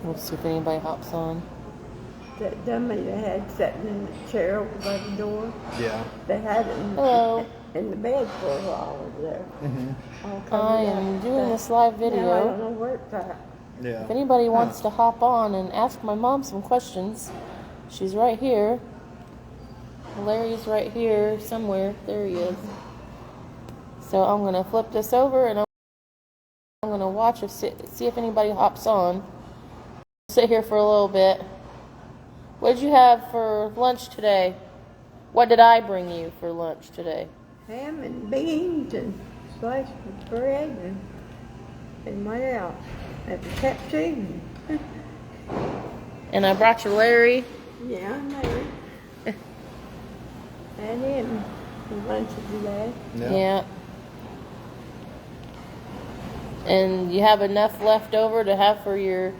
We'll see if anybody hops on. That dummy they had sitting in the chair over by the door. Yeah. They had it Hello. in the bed for a while over there. All I covered am up. doing this live Now I don't video. know where it's at. Yeah. If anybody wants to hop on and ask my mom some questions, she's right here. Larry's right here somewhere. There he is. So I'm going to flip this over and I'm going to watch see if anybody hops on. Sit here for a little bit. What did you have for lunch today? What did I bring you for lunch today? Ham and beans and sliced bread and what else? And Pepsi. And I brought you Larry. Yeah, maybe. And him for lunch today. Yeah. And you have enough left over to have for your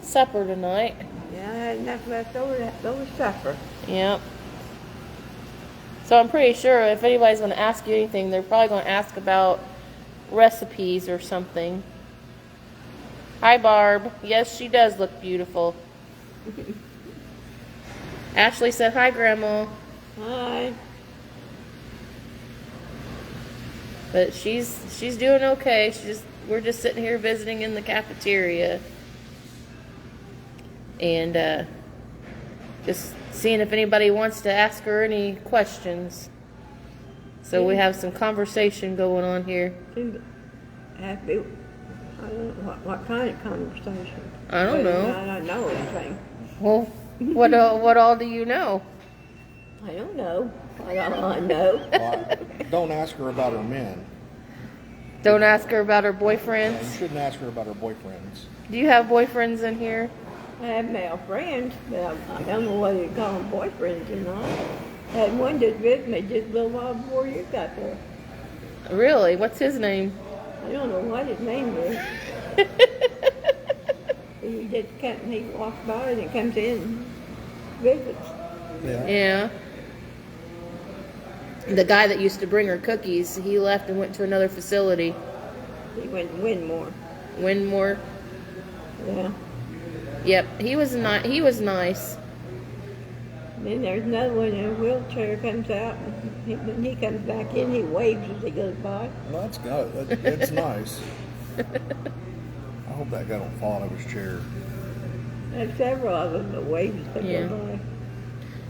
supper tonight. Yeah, I had enough left over to go with supper. Yep. So I'm pretty sure if anybody's going to ask you anything, they're probably going to ask about recipes or something. Hi, Barb. Yes, she does look beautiful. Ashley said, hi, Grandma. Hi. But she's doing okay. We're just sitting here visiting in the cafeteria. And just seeing if anybody wants to ask her any questions. So we have some conversation going on here. Happy. I don't know what kind of conversation. I don't know. I don't know anything. Well, what all do you know? I don't know. I don't know. Well, don't ask her about her men. Don't ask her about her Yeah, you boyfriends. shouldn't ask her about her boyfriends. Do you have boyfriends in here? I have male friends, but I don't know whether you call them boyfriends or not. I had one just with me just a little while before you got there. Really? What's his name? I don't know what his name is. He just comes, he walks by and he comes in and visits. Yeah. Yeah. The guy that used to bring her cookies, he left and went to another facility. He went to Winmore. Winmore. Yeah. Yep, he was not. He was nice. Then there's another one in a wheelchair comes out, and when he comes back in, he waves as he goes by. Well, that's good. It's nice. I hope that guy don't fall out of his chair. There's several of them that waves as they Yeah. go by.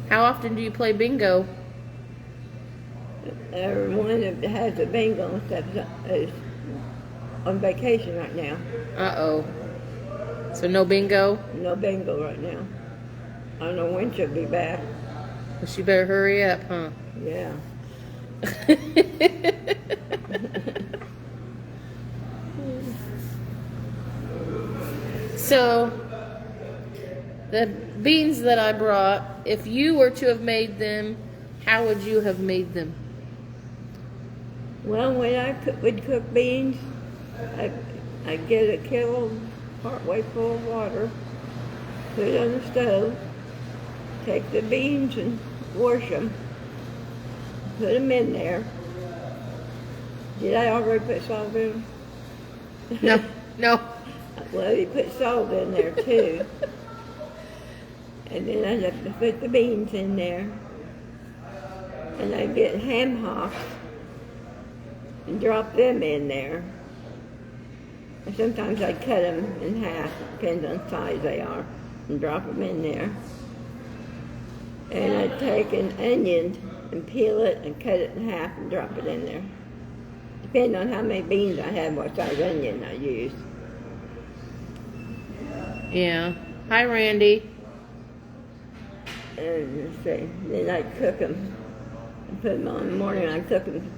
How often do you play bingo? One that has the bingo and stuff is on vacation right now. Uh-oh. So no bingo? No bingo right now. I don't know when she'll be back. Well, she better hurry up, huh? Yeah. So, the beans that I brought, if you were to have made them, how would you have made them? Well, when I would cook beans, I'd get a kettle partway full of water, put it on the stove, take the beans and wash them, put them in there. Did I already put salt in them? No, no. Well, you put salt in there too. And then I'd have to put the beans in there. And I'd get ham hocks and drop them in there. And sometimes I'd cut them in half, depends on the size they are, and drop them in there. And I'd take an onion and peel it and cut it in half and drop it in there. Depending on how many beans I had, what size onion I used. Yeah. Hi, Randy. And let's see, then I'd cook them and put them on in the morning. I'd cook them,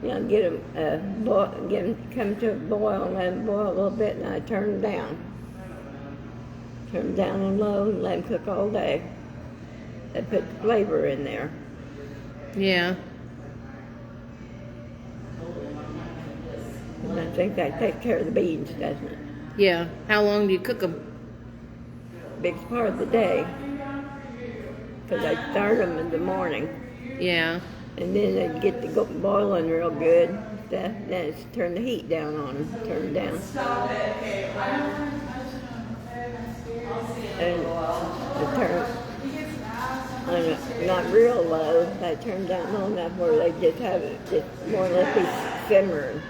get them, get them come to a boil and let them boil a little bit, and I'd turn them down. Turn them down on low and let them cook all day. I'd put the flavor in there. Yeah. And I think that takes care of the beans, doesn't it? Yeah. How long do you cook them? Biggest part of the day. Because I start them in the morning. Yeah. And then they'd get to go boiling real good. Then it's turn the heat down on them. Turn it down. and I turned on a, not real low, but I turned down low enough where they just have it just more or less be simmering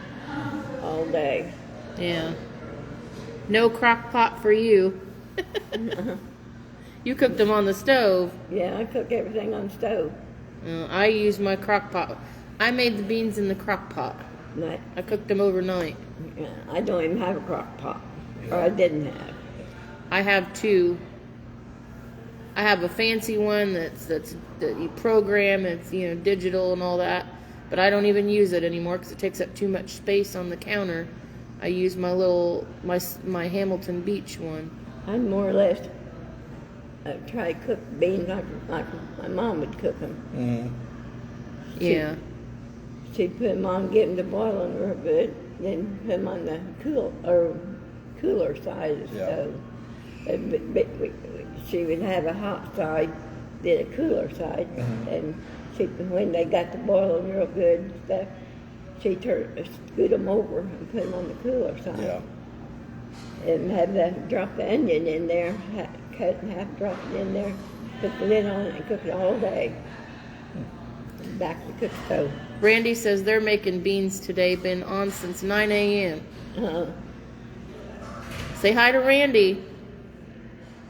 all day. Yeah. No crock pot for you. You cooked them on the stove. Yeah, I cook everything on the stove. I use my crock pot. I made the beans in the crock pot. But I cooked them overnight. I don't even have a crock pot, or I didn't have. I have two. I have a fancy one that's that you program. It's digital and all that, but I don't even use it anymore because it takes up too much space on the counter. I use my little my Hamilton Beach one. I more or less try to cook beans like my mom would cook them. Mm-hmm. Yeah. She'd put them on, get them to boiling real good, then put them on the cooler side of the Yeah. stove. She would have a hot side, then a cooler side, and when they got to boiling real good and stuff, she scoot them over and put them on the cooler side. Yeah. And have drop the onion in there, cut in half, drop it in there, put the lid on it, and cook it all day. Back to cook stove. Randy says they're making beans today. Been on since 9 a.m. Say hi to Randy.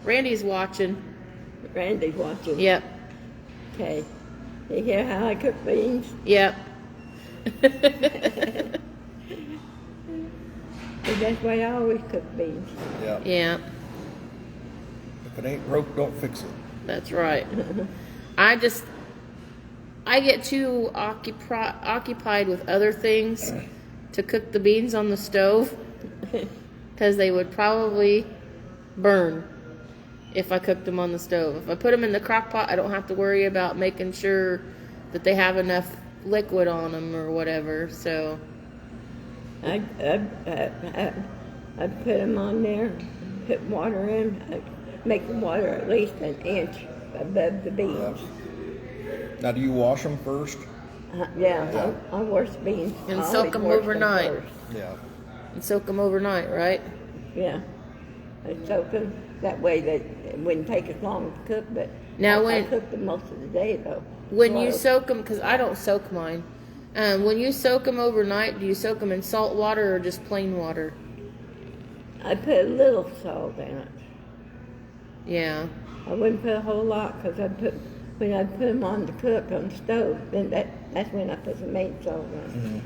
Randy's watching. Randy's watching. Yep. Okay. You hear how I cook beans? Yep. That's why I always cook beans. Yeah. Yeah. If it ain't broke, don't fix it. That's right. I get too occupied with other things to cook the beans on the stove because they would probably burn if I cooked them on the stove. If I put them in the crock pot, I don't have to worry about making sure that they have enough liquid on them or whatever. So I'd put them on there, put water in, make the water at least an inch above the beans. Now, do you wash them first? Yeah. I wash beans. And I soak always 'em wash overnight. first. Yeah. and soak them overnight, right? Yeah. I soak them. That way it wouldn't take as long to cook, but Now I when- cook them most of the day though. When you Slow. soak them, because I don't soak mine. When you soak them overnight, do you soak them in salt water or just plain water? I put a little salt in it. Yeah. I wouldn't put a whole lot because when I put them on to cook on the stove, then that's when I put the main salt in.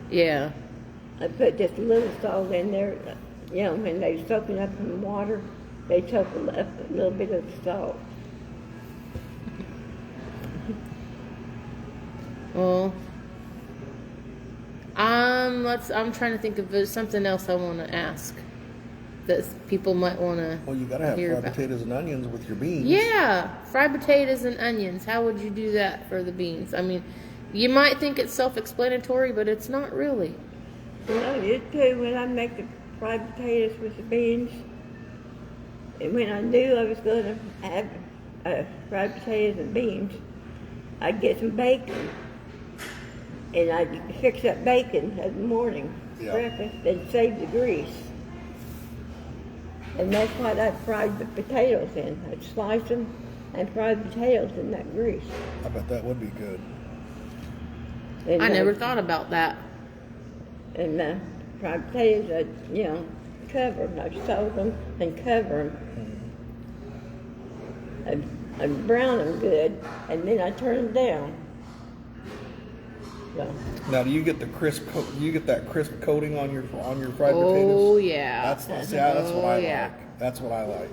Yeah. I put just a little salt in there. When they're soaking up in the water, they soak up a little bit of salt. Well, I'm trying to think of something else I want to ask that people might want to. Well, you gotta have hear fried about. potatoes and onions with your beans. Yeah, fried potatoes and onions. How would you do that for the beans? I mean, you might think it's self-explanatory, but it's not really. You too, when I make the fried potatoes with the beans, and when I knew I was going to have fried potatoes and beans, I'd get some bacon, and I'd fix up bacon in the morning, Yeah. breakfast, and save the grease. And that's what I fried the potatoes in. I'd slice them and fry the potatoes in that grease. I bet that would be good. And, I never thought about that. And fried potatoes, I'd, cover them. I'd soak them and cover them. I'd brown them good, and then I turn them down. So, Now, do you get the crisp? Do you get that crisp coating on your fried Oh potatoes? yeah. That's that's what I yeah. like. That's what I like.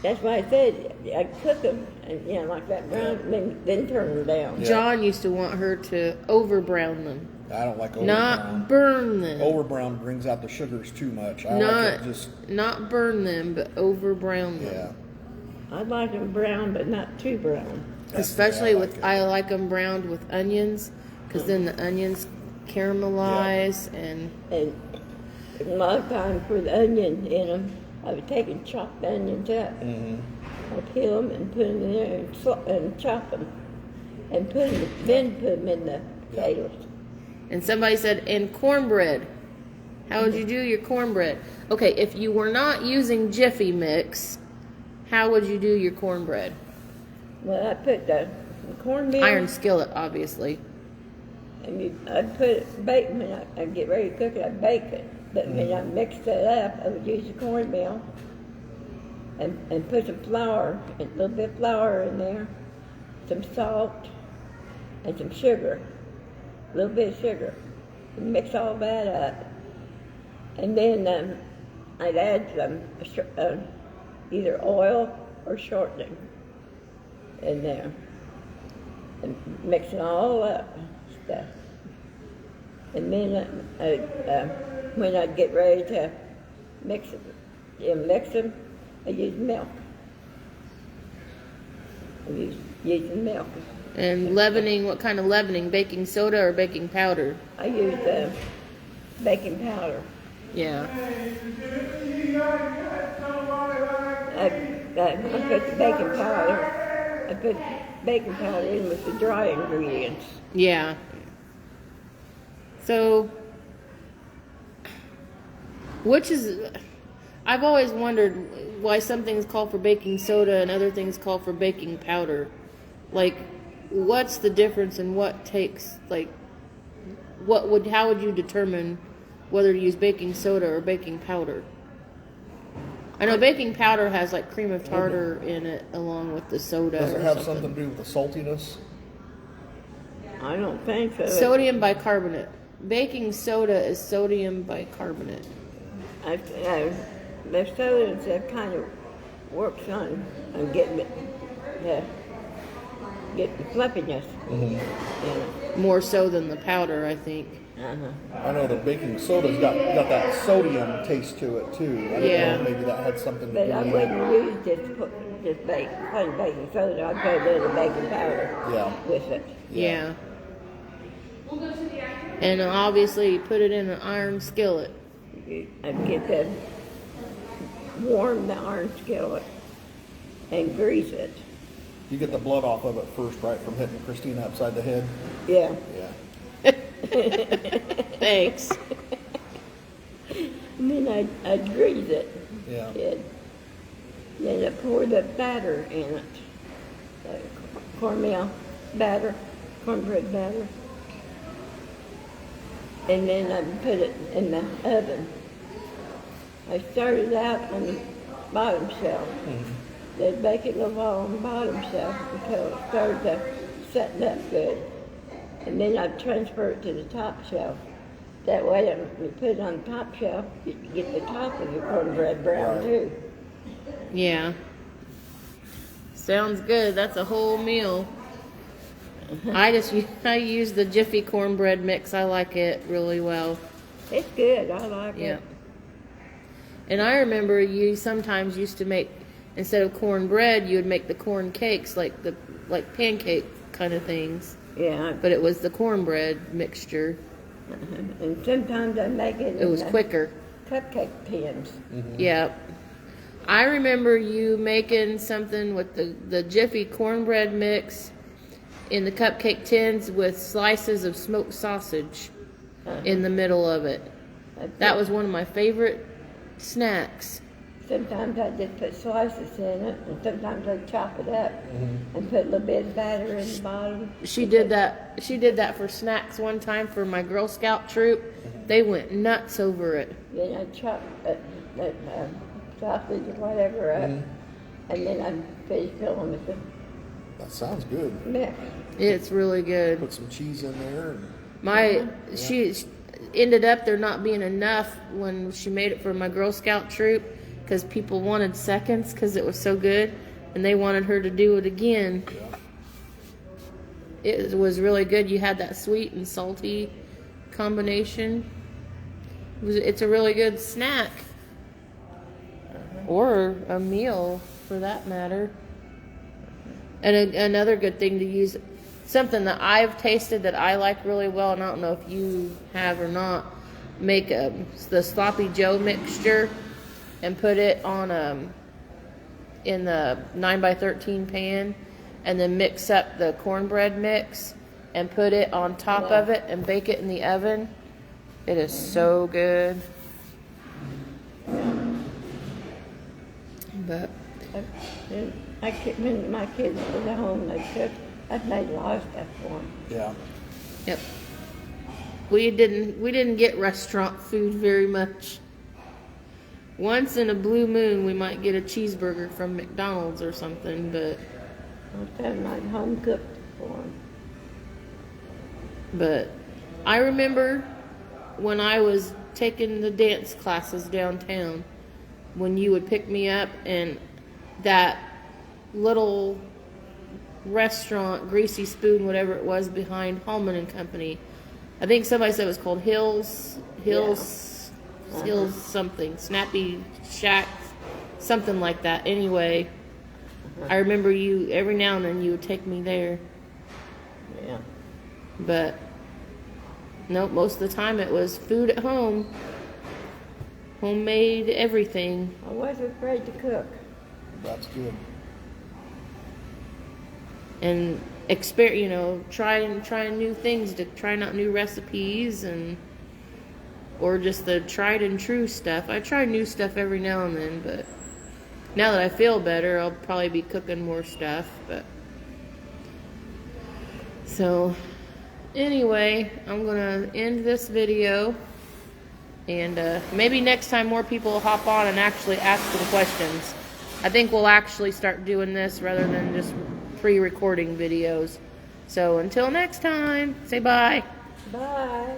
that's why I said I'd cook them, and like that brown, then turn them down. Yeah. John used to want her to over brown them, I don't like over not brown. burn them. Over brown brings out the sugars too much. I not like it just not burn them, but over brown them. yeah. I like them brown, but not too brown. That's the way Especially like with it. I like them browned with onions, because then the onions caramelize and And a lot of times for the onion in them, I would take and chop the onions up. I'd peel them and put them in there and chop them, and then put them in the potatoes. And somebody said, and cornbread. How would you do your cornbread? Okay, if you were not using Jiffy Mix, How would you do your cornbread? Well, I put the cornmeal. Iron skillet, obviously. And I'd put it, bake, when I'd get ready to cook it, I'd bake it. But when I mixed it up, I would use the cornmeal and put some flour, a little bit of flour in there, some salt, and some sugar, a little bit of sugar. And mix all that up. And then I'd add some either oil or shortening in there. And mix it all up, stuff. And then when I'd get ready to mix them, I use milk. I use using milk. And leavening, what kind of leavening? Baking soda or baking powder? I use baking powder. Yeah. I put the baking powder. I put baking powder in with the dry ingredients. Yeah. So, I've always wondered why some things call for baking soda and other things call for baking powder. Like, what's the difference and what takes, like, how would you determine whether to use baking soda or baking powder? I know baking powder has like cream of tartar in it along with the soda. Does it or have something to do with the saltiness? I don't think so. Sodium bicarbonate. Baking soda is sodium bicarbonate. The soda stuff kind of works on getting the fluffiness. Mm-hmm. More so than the powder, I think. I know the baking soda's got that sodium taste to it too. I don't know, maybe that had something to do with it. But I wouldn't use just baking soda. I'd put a little baking powder with it. Yeah. And obviously you put it in an iron skillet. I'd get warm the iron skillet and grease it. You get the blood off of it first, right, from hitting Christina upside the head? Yeah. Yeah. Thanks. And then I'd grease it. Yeah. Then I pour the batter in it. Cornmeal batter, cornbread batter. And then I'd put it in the oven. I started out on the bottom shelf. Mm-hmm. They'd bake it a little while on the bottom shelf until it started to setting up good. And then I'd transfer it to the top shelf. That way, when you put it on the top shelf, you get the top of the cornbread brown too. Yeah. Sounds good. That's a whole meal. I use the Jiffy cornbread mix. I like it really well. It's good. I like it. And I remember you sometimes used to make, instead of cornbread, you would make the corn cakes, like pancake kind of things. Yeah. But it was the cornbread mixture. And sometimes I make it. It was quicker. Cupcake tins. Mm-hmm. Yeah. I remember you making something with the Jiffy cornbread mix in the cupcake tins with slices of smoked sausage in the middle of it. That was one of my favorite snacks. Sometimes I just put slices in it, and sometimes I chop it up and put a little bit of batter in the bottom. She did that for snacks one time for my Girl Scout troop. They went nuts over it. Then I chop that sausage or whatever up, and then I finish filling with the That sounds good. mix. It's really good. Put some cheese in there. And She ended up there not being enough when she made it for my Girl Scout troop because people wanted seconds because it was so good, and they wanted her to do it again. yeah. It was really good. You had that sweet and salty combination. It's a really good snack. Or a meal, for that matter. And another good thing to use, something that I've tasted that I like really well, and I don't know if you have or not, make the Sloppy Joe mixture and put it on in the 9x13 pan, and then mix up the cornbread mix and put it on top of it and bake it in the oven. It is so good. But When my kids was at home, they cooked. I've made a lot of stuff for them. Yeah. Yep. We didn't get restaurant food very much. Once in a blue moon, we might get a cheeseburger from McDonald's or something, but I've made home cooked for them. But I remember when I was taking the dance classes downtown, when you would pick me up, and that little restaurant, Greasy Spoon, whatever it was, behind Hallman and Company. I think somebody said it was called Hills something, Snappy Shack, something like that. Anyway, I remember you, every now and then you would take me there. Yeah. But nope, most of the time it was food at home. Homemade everything. I wasn't afraid to cook. That's good. And trying new things, to trying out new recipes, and or just the tried and true stuff. I try new stuff every now and then, but now that I feel better, I'll probably be cooking more stuff. But so anyway, I'm gonna end this video, and maybe next time more people will hop on and actually ask some questions. I think we'll actually start doing this rather than just pre-recording videos. So until next time, say bye. Bye.